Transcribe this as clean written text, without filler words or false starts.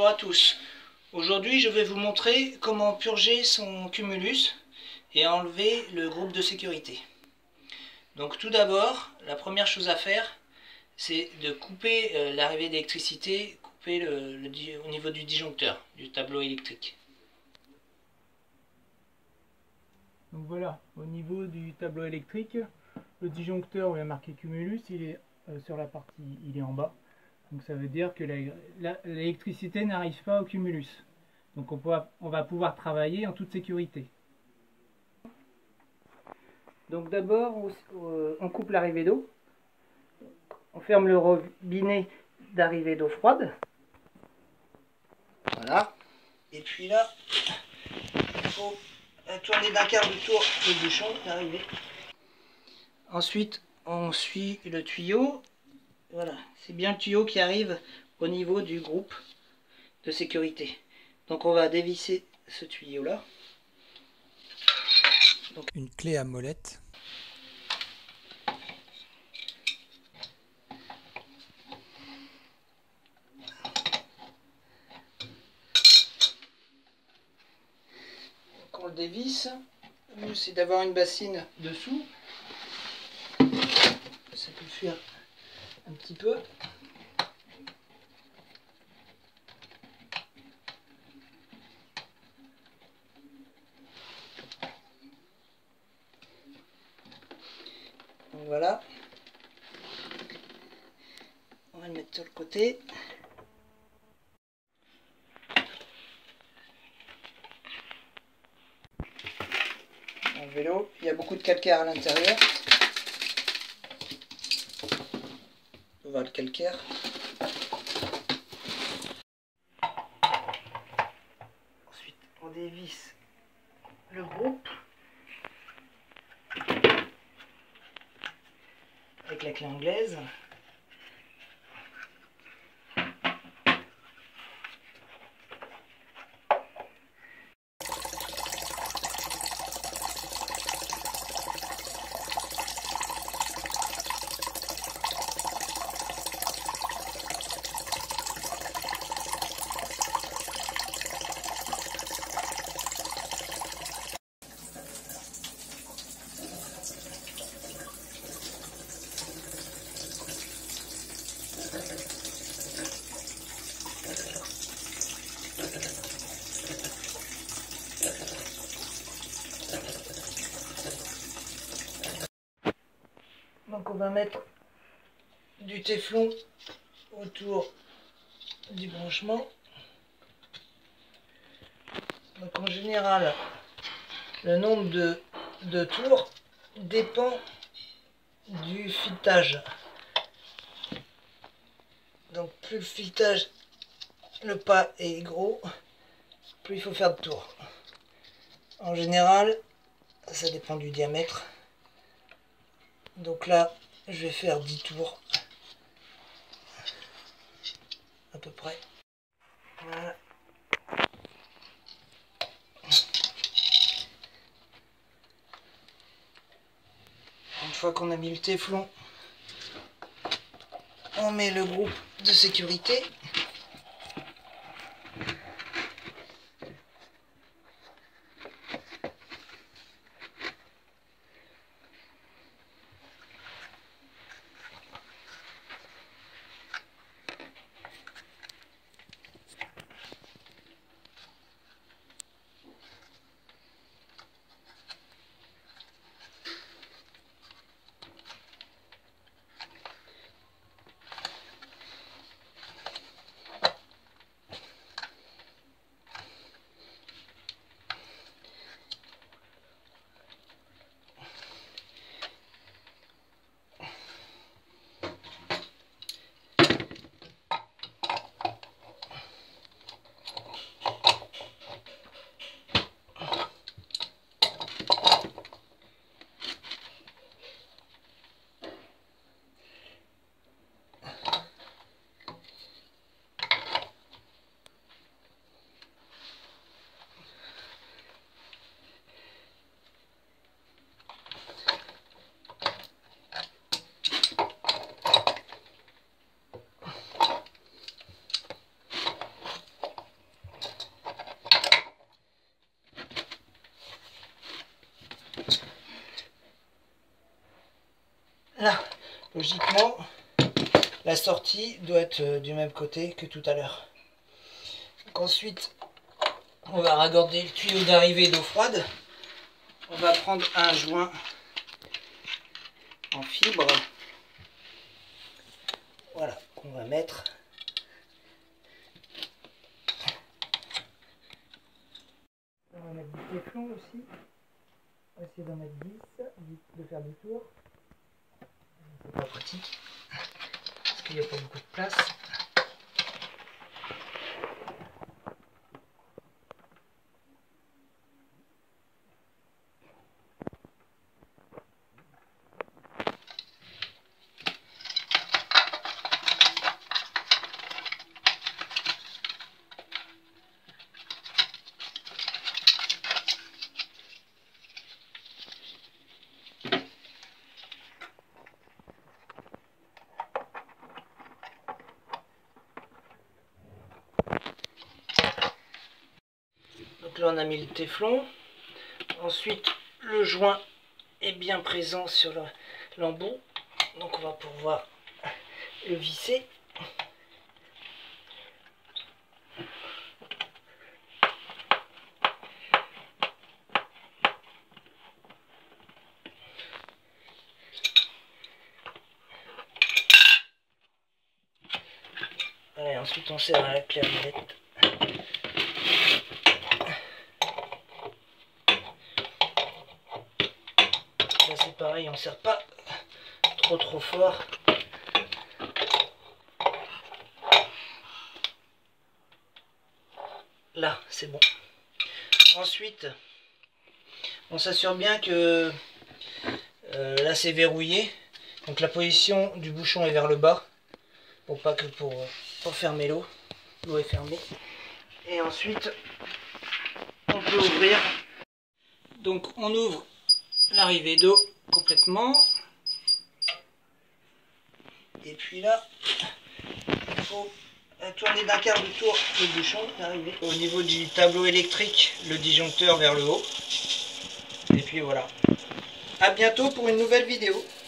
Bonjour à tous. Aujourd'hui, je vais vous montrer comment purger son cumulus et enlever le groupe de sécurité. Donc tout d'abord, la première chose à faire, c'est de couper l'arrivée d'électricité, couper au niveau du disjoncteur, du tableau électrique. Donc voilà, au niveau du tableau électrique, le disjoncteur où il y a marqué cumulus, il est sur la partie, il est en bas. Donc ça veut dire que l'électricité n'arrive pas au cumulus. Donc on va pouvoir travailler en toute sécurité. Donc d'abord, on coupe l'arrivée d'eau. On ferme le robinet d'arrivée d'eau froide. Voilà. Et puis là, il faut tourner d'un quart de tour le bouchon d'arrivée. Ensuite, on suit le tuyau. Voilà, c'est bien le tuyau qui arrive au niveau du groupe de sécurité. Donc on va dévisser ce tuyau là. Donc une clé à molette. Donc on le dévisse. Le mieux c'est d'avoir une bassine dessous. Ça peut fuir un petit peu. Donc voilà. On va le mettre sur le côté. Dans le vélo, il y a beaucoup de calcaire à l'intérieur. On va le calcaire. Ensuite, on dévisse le groupe avec la clé anglaise. Donc on va mettre du téflon autour du branchement. Donc en général, le nombre de tours dépend du filetage. Donc plus le filetage, le pas est gros, plus il faut faire de tours. En général, ça dépend du diamètre. Donc là, je vais faire 10 tours. À peu près. Voilà. Une fois qu'on a mis le téflon, on met le groupe de sécurité. logiquement, la sortie doit être du même côté que tout à l'heure. Donc ensuite, on va raccorder le tuyau d'arrivée d'eau froide. On va prendre un joint en fibre. Voilà, qu'on va mettre. On va mettre du téflon aussi. On va essayer d'en mettre 10, de faire du tour. C'est pas pratique, parce qu'il n'y a pas beaucoup de place. Donc là on a mis le téflon. Ensuite le joint est bien présent sur l'embout. Donc on va pouvoir le visser. Voilà, et ensuite on serre à la clé à molette. Là c'est pareil, on ne serre pas trop fort. Là c'est bon. Ensuite on s'assure bien que là c'est verrouillé. Donc la position du bouchon est vers le bas. Pour pas que pour fermer l'eau. L'eau est fermée. Et ensuite on peut ouvrir. Donc on ouvre l'arrivée d'eau complètement. Et puis là, il faut tourner d'un quart de tour le bouchon d'arrivée. Au niveau du tableau électrique, le disjoncteur vers le haut. Et puis voilà. À bientôt pour une nouvelle vidéo.